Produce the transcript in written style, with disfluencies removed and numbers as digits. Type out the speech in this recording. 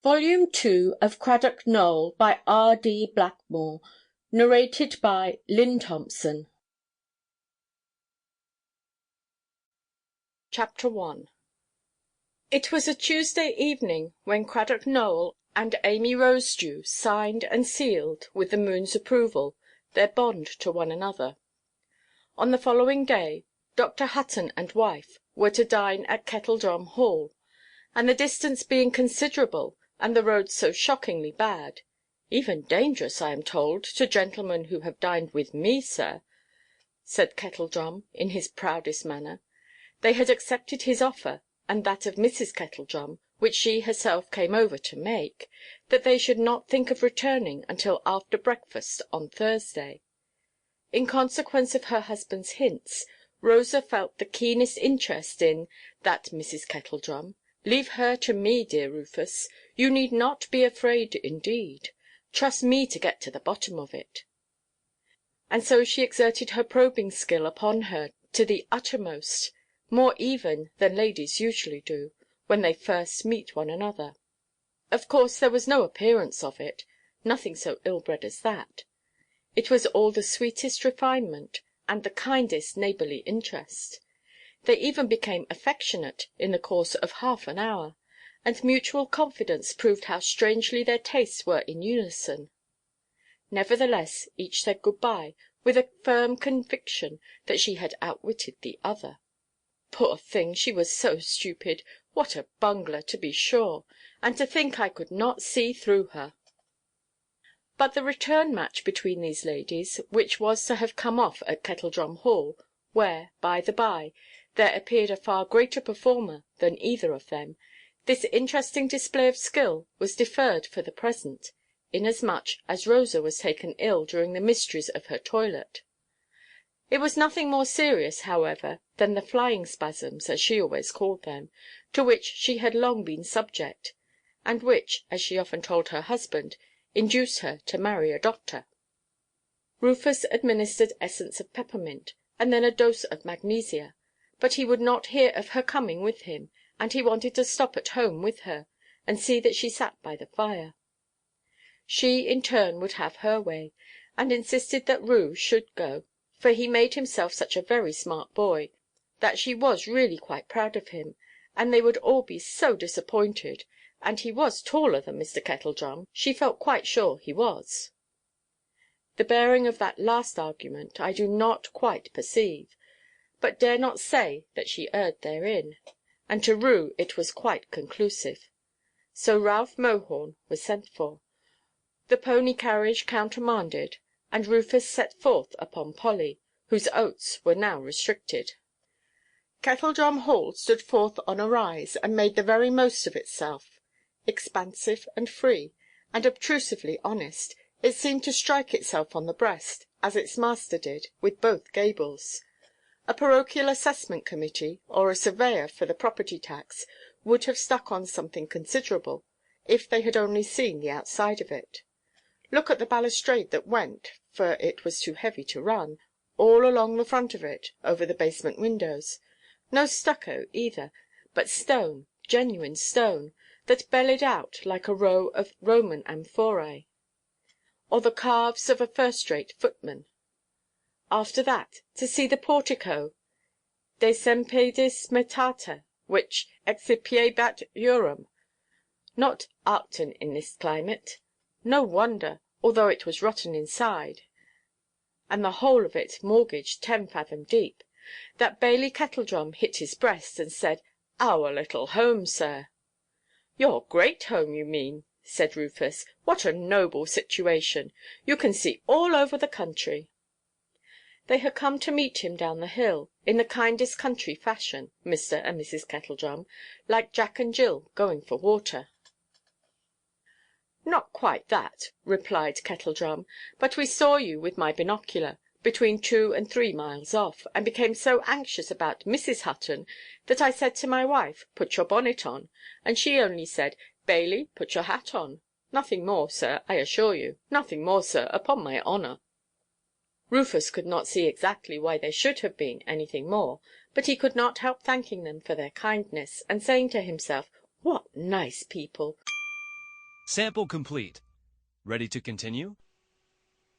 Volume 2 of Cradock Nowell by R.D. Blackmore. Narrated by Lynne Thompson. Chapter 1. It was a Tuesday evening when Cradock Nowell and Amy Rosedew signed and sealed, with the moon's approval, their bond to one another. On the following day, Dr. Hutton and wife were to dine at Kettledrum Hall, and the distance being considerable, and the roads so shockingly bad—"even dangerous, I am told, to gentlemen who have dined with me, sir," said Kettledrum, in his proudest manner—they had accepted his offer, and that of Mrs. Kettledrum, which she herself came over to make, that they should not think of returning until after breakfast on Thursday. In consequence of her husband's hints, Rosa felt the keenest interest in "that Mrs. Kettledrum." "Leave her to me, dear Rufus. You need not be afraid, indeed. Trust me to get to the bottom of it." And so she exerted her probing skill upon her to the uttermost, more even than ladies usually do, when they first meet one another. Of course there was no appearance of it, nothing so ill–bred as that. It was all the sweetest refinement, and the kindest neighbourly interest. They even became affectionate in the course of half an hour, and mutual confidence proved how strangely their tastes were in unison. Nevertheless, each said good–bye, with a firm conviction that she had outwitted the other. Poor thing, she was so stupid. What a bungler, to be sure! And to think I could not see through her! But the return–match between these ladies, which was to have come off at Kettledrum Hall, where, by–the–by, there appeared a far greater performer than either of them, this interesting display of skill was deferred for the present, inasmuch as Rosa was taken ill during the mysteries of her toilet. It was nothing more serious, however, than the flying spasms, as she always called them, to which she had long been subject, and which, as she often told her husband, induced her to marry a doctor. Rufus administered essence of peppermint, and then a dose of magnesia; but he would not hear of her coming with him, and he wanted to stop at home with her, and see that she sat by the fire. She, in turn, would have her way, and insisted that Rue should go, for he made himself such a very smart boy, that she was really quite proud of him, and they would all be so disappointed, and he was taller than Mr. Kettledrum, she felt quite sure he was. The bearing of that last argument I do not quite perceive, but dare not say that she erred therein, and to Rue it was quite conclusive. So Ralph Mohorn was sent for, the pony–carriage countermanded, and Rufus set forth upon Polly, whose oats were now restricted. Kettledrum Hall stood forth on a rise, and made the very most of itself. Expansive and free, and obtrusively honest, it seemed to strike itself on the breast, as its master did, with both gables. A parochial assessment committee, or a surveyor for the property–tax, would have stuck on something considerable, if they had only seen the outside of it. Look at the balustrade that went, for it was too heavy to run, all along the front of it, over the basement windows. No stucco either, but stone, genuine stone, that bellied out like a row of Roman amphorae, or the calves of a first–rate footman. After that, to see the portico "de Sempedis metata," which "excipiebat jurum," not Arcton in this climate. No wonder, although it was rotten inside, and the whole of it mortgaged 10 fathom deep, that Bailey Kettledrum hit his breast, and said, "Our little home, sir." "Your great home, you mean," said Rufus. "What a noble situation! You can see all over the country." They had come to meet him down the hill, in the kindest country fashion, Mr. and Mrs. Kettledrum, like Jack and Jill going for water. "Not quite that," replied Kettledrum; "but we saw you with my binocular, between 2 and 3 miles off, and became so anxious about Mrs. Hutton, that I said to my wife, 'Put your bonnet on,' and she only said, 'Bailey, put your hat on.' Nothing more, sir, I assure you; nothing more, sir, upon my honour." Rufus could not see exactly why there should have been anything more, but he could not help thanking them for their kindness, and saying to himself, "What nice people!" Sample complete. Ready to continue?